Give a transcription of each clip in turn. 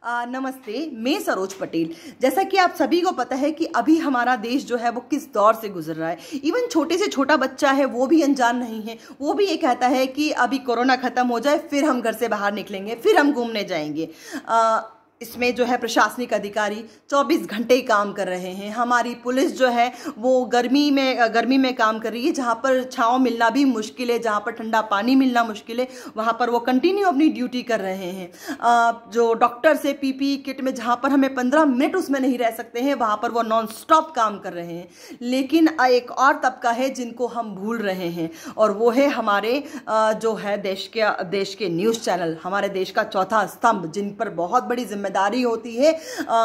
नमस्ते, मैं सरोज पटेल। जैसा कि आप सभी को पता है कि अभी हमारा देश जो है वो किस दौर से गुजर रहा है। इवन छोटे से छोटा बच्चा है वो भी अनजान नहीं है। वो भी ये कहता है कि अभी कोरोना खत्म हो जाए फिर हम घर से बाहर निकलेंगे, फिर हम घूमने जाएंगे। इसमें जो है प्रशासनिक अधिकारी 24 घंटे काम कर रहे हैं। हमारी पुलिस जो है वो गर्मी में काम कर रही है। जहाँ पर छांव मिलना भी मुश्किल है, जहाँ पर ठंडा पानी मिलना मुश्किल है, वहाँ पर वो कंटिन्यू अपनी ड्यूटी कर रहे हैं। जो डॉक्टर से पीपीई किट में जहाँ पर हमें 15 मिनट उसमें नहीं रह सकते हैं, वहाँ पर वो नॉन स्टॉप काम कर रहे हैं। लेकिन एक और तबका है जिनको हम भूल रहे हैं, और वो है हमारे जो है देश के न्यूज़ चैनल, हमारे देश का चौथा स्तंभ, जिन पर बहुत बड़ी जिम्मेदारी होती है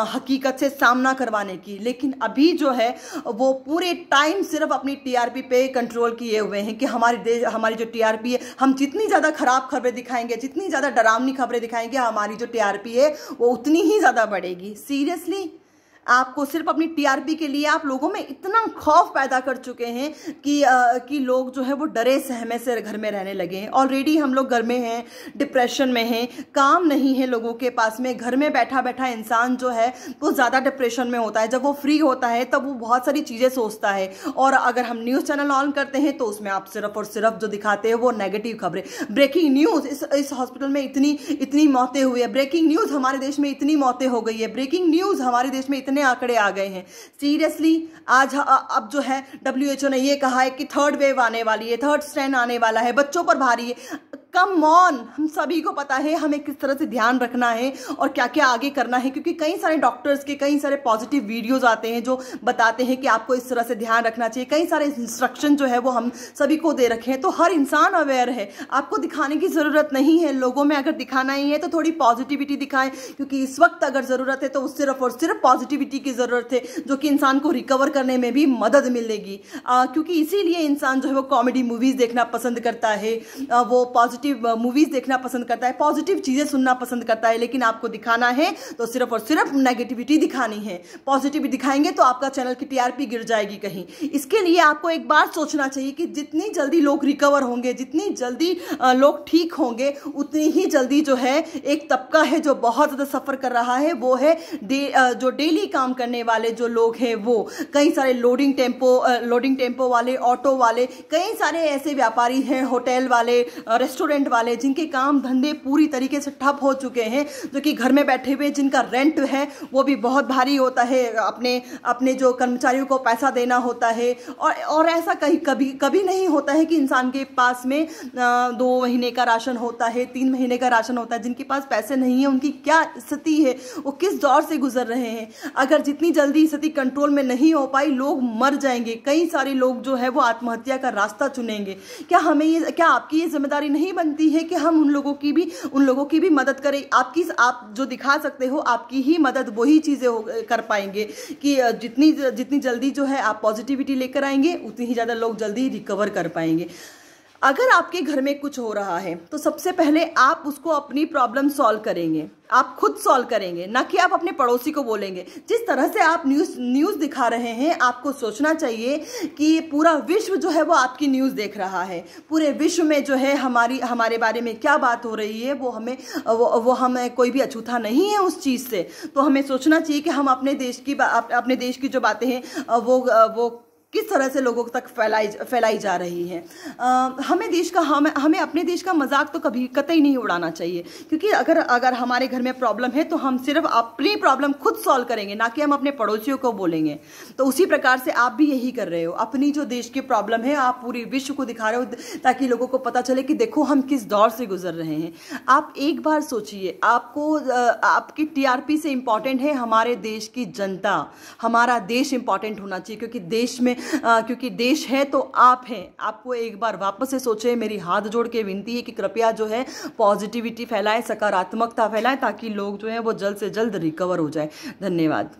हकीकत से सामना करवाने की। लेकिन अभी जो है वो पूरे टाइम सिर्फ अपनी टीआरपी पे कंट्रोल किए हुए हैं कि हमारी जो टीआरपी है, हम जितनी ज़्यादा खराब खबरें दिखाएंगे, जितनी ज़्यादा डरावनी खबरें दिखाएंगे, हमारी जो टीआरपी है वो उतनी ही ज़्यादा बढ़ेगी। सीरियसली आपको सिर्फ अपनी टीआरपी के लिए आप लोगों में इतना खौफ पैदा कर चुके हैं कि लोग जो है वो डरे सहमे से घर में रहने लगे हैं। ऑलरेडी हम लोग घर में हैं, डिप्रेशन में हैं, काम नहीं है लोगों के पास में। घर में बैठा बैठा इंसान जो है वो ज़्यादा डिप्रेशन में होता है। जब वो फ्री होता है तब वो बहुत सारी चीज़ें सोचता है। और अगर हम न्यूज़ चैनल ऑन करते हैं तो उसमें आप सिर्फ और सिर्फ जो दिखाते हैं वो नेगेटिव खबरें। ब्रेकिंग न्यूज़, इस हॉस्पिटल में इतनी मौतें हुई है। ब्रेकिंग न्यूज़, हमारे देश में इतनी मौतें हो गई है। ब्रेकिंग न्यूज़, हमारे देश में इतने आंकड़े आ गए हैं। सीरियसली आज अब जो है WHO ने ये कहा है कि थर्ड वेव आने वाली है, थर्ड स्ट्रेन आने वाला है, बच्चों पर भारी है। कम ऑन, हम सभी को पता है हमें किस तरह से ध्यान रखना है और क्या क्या आगे करना है, क्योंकि कई सारे डॉक्टर्स के कई सारे पॉजिटिव वीडियोस आते हैं जो बताते हैं कि आपको इस तरह से ध्यान रखना चाहिए। कई सारे इंस्ट्रक्शन जो है वो हम सभी को दे रखे हैं, तो हर इंसान अवेयर है। आपको दिखाने की ज़रूरत नहीं है। लोगों में अगर दिखाना ही है तो थोड़ी पॉजिटिविटी दिखाएं, क्योंकि इस वक्त अगर ज़रूरत है तो सिर्फ और सिर्फ पॉजिटिविटी की ज़रूरत है, जो कि इंसान को रिकवर करने में भी मदद मिलेगी। क्योंकि इसीलिए इंसान जो है वो कॉमेडी मूवीज़ देखना पसंद करता है, वो पॉजिटिव मूवीज देखना पसंद करता है, पॉजिटिव चीजें सुनना पसंद करता है। लेकिन आपको दिखाना है तो सिर्फ और सिर्फ नेगेटिविटी दिखानी है। पॉजिटिव दिखाएंगे तो आपका चैनल की टीआरपी गिर जाएगी कहीं। इसके लिए आपको एक बार सोचना चाहिए कि जितनी जल्दी लोग रिकवर होंगे, जितनी जल्दी लोग ठीक होंगे, उतनी ही जल्दी जो है एक तबका है जो बहुत ज्यादा सफर कर रहा है, वो है जो डेली काम करने वाले जो लोग हैं। वो कई सारे लोडिंग टेम्पो वाले, ऑटो वाले, कई सारे ऐसे व्यापारी हैं, होटल वाले, रेस्टोरेंट वाले, जिनके काम धंधे पूरी तरीके से ठप हो चुके हैं, जो कि घर में बैठे हुए, जिनका रेंट है वो भी बहुत भारी होता है, अपने जो कर्मचारियों को पैसा देना होता है। और ऐसा कभी नहीं होता है कि इंसान के पास में 2 महीने का राशन होता है, 3 महीने का राशन होता है। जिनके पास पैसे नहीं है उनकी क्या स्थिति है, वो किस दौर से गुजर रहे हैं। अगर जितनी जल्दी स्थिति कंट्रोल में नहीं हो पाई, लोग मर जाएंगे। कई सारे लोग जो है वो आत्महत्या का रास्ता चुनेंगे। क्या आपकी ये जिम्मेदारी नहीं बनती है कि हम उन लोगों की भी मदद करें? आप जो दिखा सकते हो, आपकी ही मदद वही चीजें कर पाएंगे कि जितनी जल्दी जो है आप पॉजिटिविटी लेकर आएंगे, उतनी ही ज्यादा लोग जल्दी रिकवर कर पाएंगे। अगर आपके घर में कुछ हो रहा है तो सबसे पहले आप उसको अपनी प्रॉब्लम सॉल्व करेंगे, आप खुद सॉल्व करेंगे, ना कि आप अपने पड़ोसी को बोलेंगे। जिस तरह से आप न्यूज़ दिखा रहे हैं, आपको सोचना चाहिए कि पूरा विश्व जो है वो आपकी न्यूज़ देख रहा है। पूरे विश्व में जो है हमारे बारे में क्या बात हो रही है वो हमें कोई भी अछूता नहीं है उस चीज़ से। तो हमें सोचना चाहिए कि हम अपने देश की जो बातें हैं वो किस तरह से लोगों तक फैलाई जा रही है। हमें अपने देश का मजाक तो कभी कतई नहीं उड़ाना चाहिए, क्योंकि अगर हमारे घर में प्रॉब्लम है तो हम सिर्फ अपनी प्रॉब्लम खुद सॉल्व करेंगे, ना कि हम अपने पड़ोसियों को बोलेंगे। तो उसी प्रकार से आप भी यही कर रहे हो। अपनी जो देश की प्रॉब्लम है आप पूरे विश्व को दिखा रहे हो, ताकि लोगों को पता चले कि देखो हम किस दौर से गुजर रहे हैं। आप एक बार सोचिए, आपकी टीआरपी से इंपॉर्टेंट है हमारे देश की जनता, हमारा देश इंपॉर्टेंट होना चाहिए, क्योंकि देश है तो आप हैं। आपको एक बार वापस से सोचे। मेरी हाथ जोड़ के विनती है कि कृपया जो है पॉजिटिविटी फैलाएं, सकारात्मकता फैलाएं, ताकि लोग जो है वो जल्द से जल्द रिकवर हो जाए। धन्यवाद।